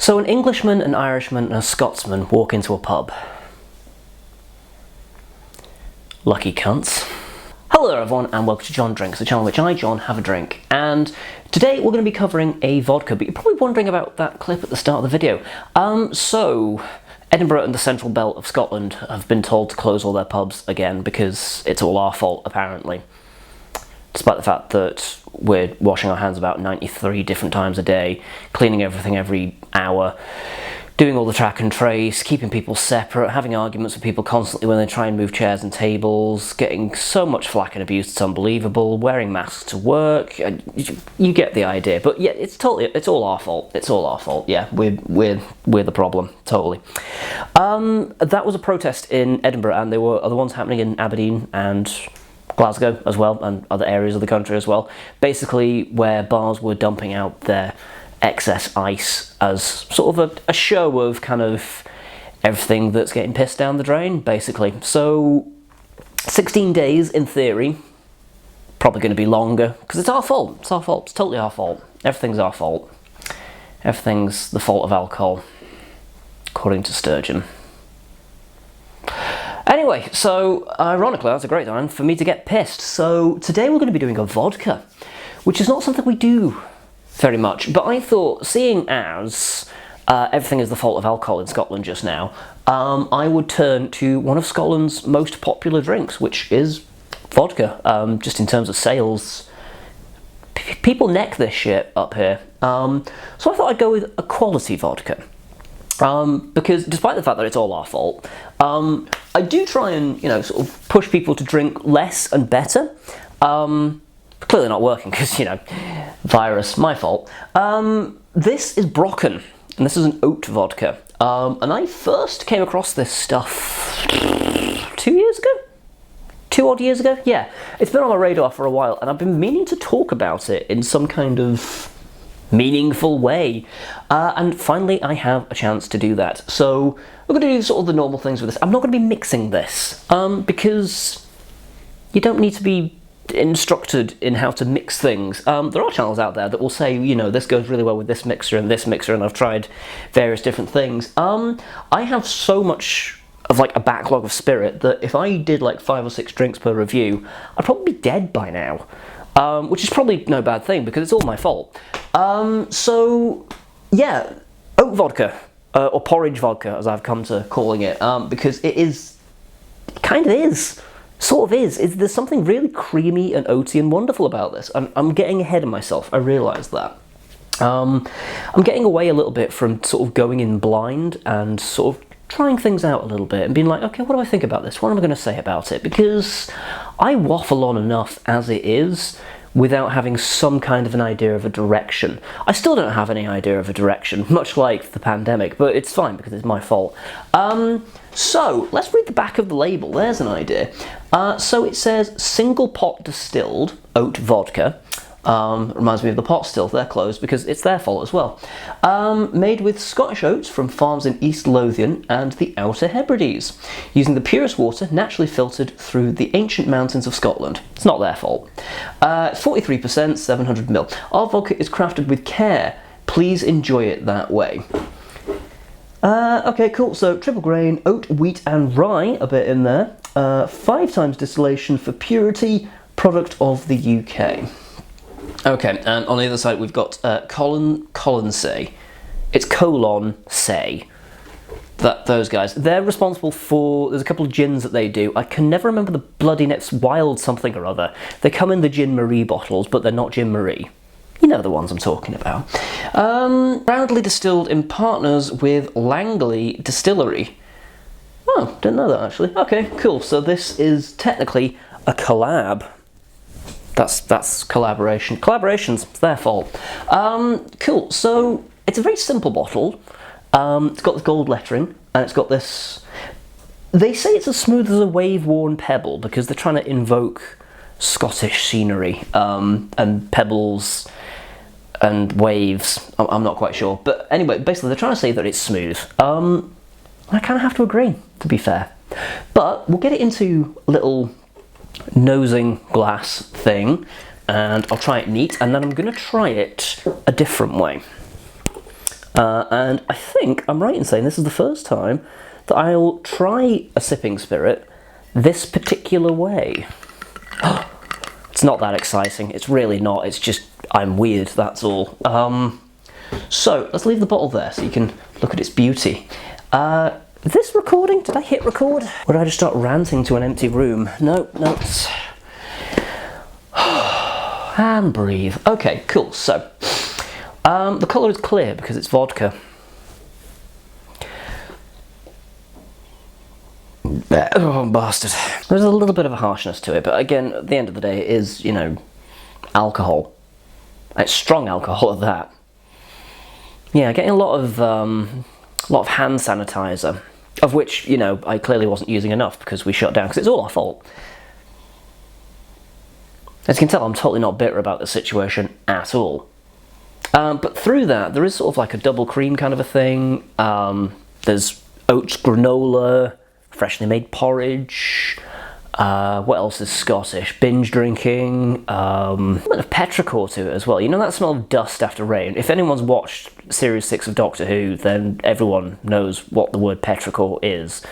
So an Englishman, an Irishman and a Scotsman walk into a pub. Lucky cunts. Hello everyone and welcome to John Drinks, the channel in which I, John, have a drink. And today we're going to be covering a vodka, but you're probably wondering about that clip at the start of the video. So Edinburgh and the central belt of Scotland have been told to close all their pubs again because it's all our fault, apparently. Despite the fact that we're washing our hands about 93 different times a day, cleaning everything every hour, doing all the track and trace, keeping people separate, having arguments with people constantly when they try and move chairs and tables, getting so much flack and abuse it's unbelievable, wearing masks to work, you get the idea. But yeah, it's all our fault. It's all our fault. Yeah, we're the problem, totally. That was a protest in Edinburgh, and there were other ones happening in Aberdeen and Glasgow as well, and other areas of the country as well, basically where bars were dumping out their excess ice as sort of a show of kind of everything that's getting pissed down the drain, basically. So 16 days in theory, probably going to be longer, because it's our fault. It's our fault. It's totally our fault. Everything's our fault. Everything's the fault of alcohol, according to Sturgeon. Anyway, so ironically, that's a great time for me to get pissed. So today we're going to be doing a vodka, which is not something we do very much, but I thought, seeing as everything is the fault of alcohol in Scotland just now, I would turn to one of Scotland's most popular drinks, which is vodka. Just in terms of sales, people neck this shit up here. So I thought I'd go with a quality vodka. Because despite the fact that it's all our fault, I do try and, sort of push people to drink less and better. Clearly not working because, virus, my fault. This is Brochan, and this is an oat vodka. And I first came across this stuff 2 years ago? 2 odd years ago? Yeah. It's been on my radar for a while, and I've been meaning to talk about it in some kind of meaningful way. And finally I have a chance to do that. So we're going to do sort of the normal things with this. I'm not going to be mixing this, because you don't need to be instructed in how to mix things. There are channels out there that will say, this goes really well with this mixer, and I've tried various different things. I have so much of like a backlog of spirit that if I did like 5 or 6 drinks per review, I'd probably be dead by now. Which is probably no bad thing because it's all my fault. So yeah, oat vodka, or porridge vodka as I've come to calling it, because it kind of is. Sort of is. There's something really creamy and oaty and wonderful about this. I'm getting ahead of myself, I realise that. I'm getting away a little bit from sort of going in blind and sort of trying things out a little bit and being like, okay, what do I think about this? What am I going to say about it? Because I waffle on enough as it is without having some kind of an idea of a direction. I still don't have any idea of a direction, much like the pandemic, but it's fine because it's my fault. So let's read the back of the label. There's an idea. So it says single pot distilled oat vodka. Reminds me of the pot still, they're closed because it's their fault as well. Made with Scottish oats from farms in East Lothian and the Outer Hebrides, using the purest water naturally filtered through the ancient mountains of Scotland. It's not their fault. 43%, 700ml. Our vodka is crafted with care. Please enjoy it that way. Okay, cool. So triple grain, oat, wheat and rye, a bit in there. 5 times distillation for purity, product of the UK. Okay, and on the other side we've got Colonsay. It's Colonsay. Those guys. They're responsible for, there's a couple of gins that they do. I can never remember the bloody next wild something or other. They come in the Gin Marie bottles, but they're not Gin Marie. You know the ones I'm talking about. Proudly distilled in partners with Langley Distillery. Oh, didn't know that actually. Okay, cool. So this is technically a collab. That's collaboration. Collaborations, it's their fault. Cool, so it's a very simple bottle. It's got the gold lettering, and it's got this... They say it's as smooth as a wave-worn pebble, because they're trying to invoke Scottish scenery, and pebbles and waves. I'm not quite sure. But anyway, basically they're trying to say that it's smooth. I kind of have to agree, to be fair. But we'll get it into a little nosing glass thing, and I'll try it neat, and then I'm going to try it a different way. And I think I'm right in saying this is the first time that I'll try a sipping spirit this particular way. It's not that exciting, it's really not, it's just I'm weird, that's all. So let's leave the bottle there so you can look at its beauty. This recording, did I hit record? Or did I just start ranting to an empty room? No, it's... and breathe. Okay, cool, so the colour is clear because it's vodka. Oh, bastard. There's a little bit of a harshness to it, but again, at the end of the day, it is, you know, alcohol. It's strong alcohol at that. Yeah, getting a lot of hand sanitizer, of which, you know, I clearly wasn't using enough because we shut down, because it's all our fault. As you can tell, I'm totally not bitter about the situation at all. But through that, there is sort of like a double cream kind of a thing. There's oats granola, freshly made porridge. What else is Scottish? Binge drinking. A bit of petrichor to it as well. You know that smell of dust after rain? If anyone's watched Series 6 of Doctor Who, then everyone knows what the word petrichor is.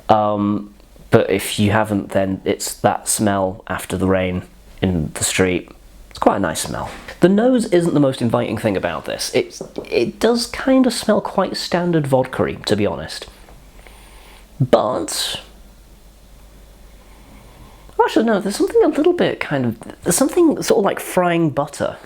But if you haven't, then it's that smell after the rain in the street. It's quite a nice smell. The nose isn't the most inviting thing about this. It does kind of smell quite standard vodka-y, to be honest. But... actually, no, there's something a little bit kind of... there's something sort of like frying butter.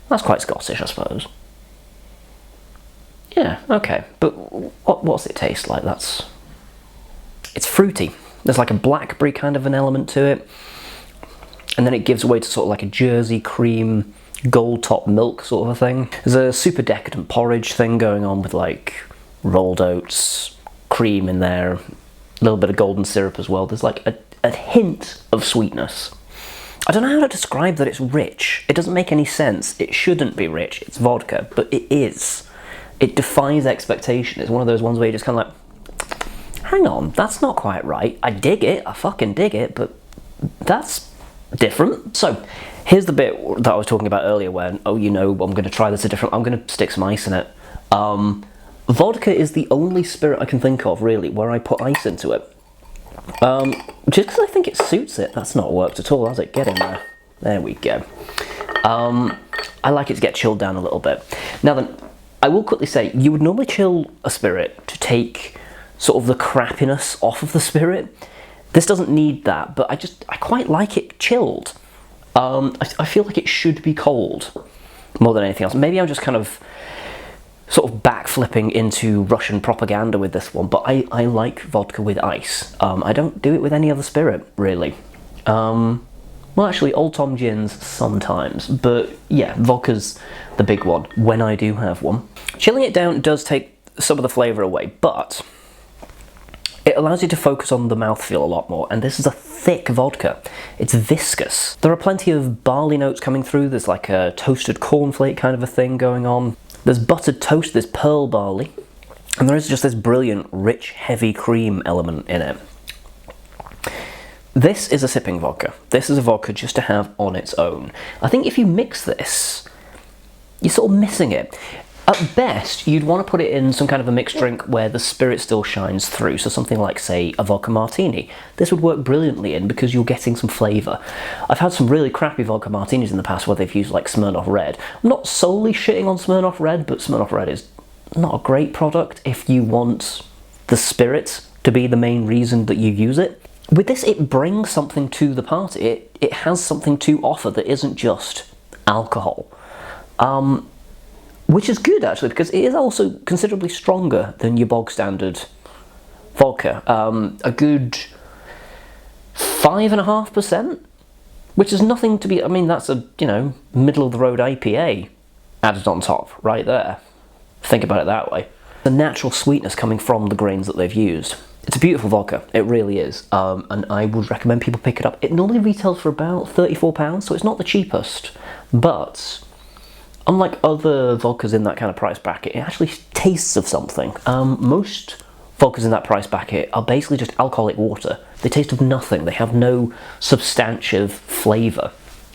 That's quite Scottish, I suppose. Yeah, okay. But what's it taste like? It's fruity. There's like a blackberry kind of an element to it. And then it gives way to sort of like a Jersey cream, gold top milk sort of a thing. There's a super decadent porridge thing going on with like rolled oats, cream in there, a little bit of golden syrup as well. There's like a hint of sweetness. I don't know how to describe that it's rich. It doesn't make any sense. It shouldn't be rich. It's vodka, but it is. It defies expectation. It's one of those ones where you're just kind of like, hang on, that's not quite right. I dig it, I fucking dig it, but that's different. So here's the bit that I was talking about earlier when, oh, you know, I'm going to try this a different, I'm going to stick some ice in it. Vodka is the only spirit I can think of, really, where I put ice into it. Just because I think it suits it. That's not worked at all, has it? Get in there. There we go. I like it to get chilled down a little bit. Now then, I will quickly say, you would normally chill a spirit to take sort of the crappiness off of the spirit. This doesn't need that, but I quite like it chilled. I feel like it should be cold more than anything else. Maybe I'm just kind of sort of backflipping into Russian propaganda with this one, but I like vodka with ice. I don't do it with any other spirit, really. Well, actually, Old Tom gins sometimes, but yeah, vodka's the big one when I do have one. Chilling it down does take some of the flavour away, but it allows you to focus on the mouthfeel a lot more, and this is a thick vodka. It's viscous. There are plenty of barley notes coming through. There's like a toasted cornflake kind of a thing going on. There's buttered toast, there's pearl barley, and there is just this brilliant, rich, heavy cream element in it. This is a sipping vodka. This is a vodka just to have on its own. I think if you mix this, you're sort of missing it. At best, you'd want to put it in some kind of a mixed drink where the spirit still shines through, so something like, say, a vodka martini. This would work brilliantly in because you're getting some flavour. I've had some really crappy vodka martinis in the past where they've used like Smirnoff Red. I'm not solely shitting on Smirnoff Red, but Smirnoff Red is not a great product if you want the spirit to be the main reason that you use it. With this, it brings something to the party. It has something to offer that isn't just alcohol. Which is good, actually, because it is also considerably stronger than your bog standard vodka. A good 5.5%, which is nothing to be, I mean, that's a, you know, middle of the road IPA added on top, right there. Think about it that way. The natural sweetness coming from the grains that they've used. It's a beautiful vodka, it really is, and I would recommend people pick it up. It normally retails for about £34, so it's not the cheapest, but unlike other vodkas in that kind of price bracket, it actually tastes of something. Most vodkas in that price bracket are basically just alcoholic water. They taste of nothing, they have no substantive flavour.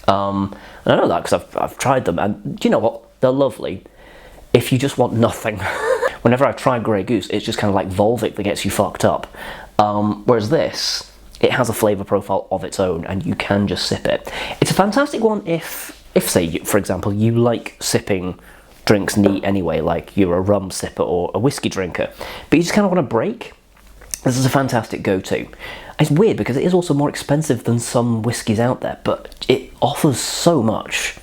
And I know that because I've tried them, and do you know what? They're lovely. if you just want nothing. Whenever I've tried Grey Goose, it's just kind of like Volvic that gets you fucked up. Whereas this, it has a flavour profile of its own, and you can just sip it. It's a fantastic one if say, for example, you like sipping drinks neat anyway, like you're a rum sipper or a whiskey drinker, but you just kind of want a break. This is a fantastic go-to. It's weird because it is also more expensive than some whiskies out there, but it offers so much.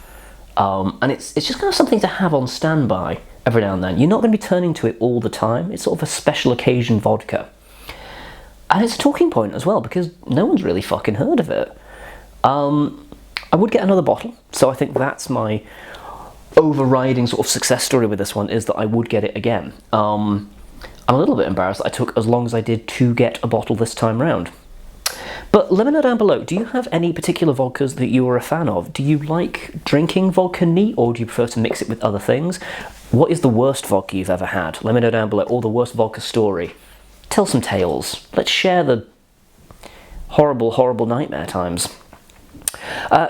And it's just kind of something to have on standby every now and then. You're not going to be turning to it all the time. It's sort of a special occasion vodka. And it's a talking point as well, because no one's really fucking heard of it. I would get another bottle, so I think that's my overriding sort of success story with this one, is that I would get it again. I'm a little bit embarrassed that I took as long as I did to get a bottle this time round. But let me know down below, do you have any particular vodkas that you are a fan of? Do you like drinking vodka neat, or do you prefer to mix it with other things? What is the worst vodka you've ever had? Let me know down below, or the worst vodka story. Tell some tales. Let's share the horrible, horrible nightmare times.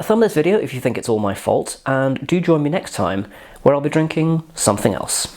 Thumb this video if you think it's all my fault, and do join me next time where I'll be drinking something else.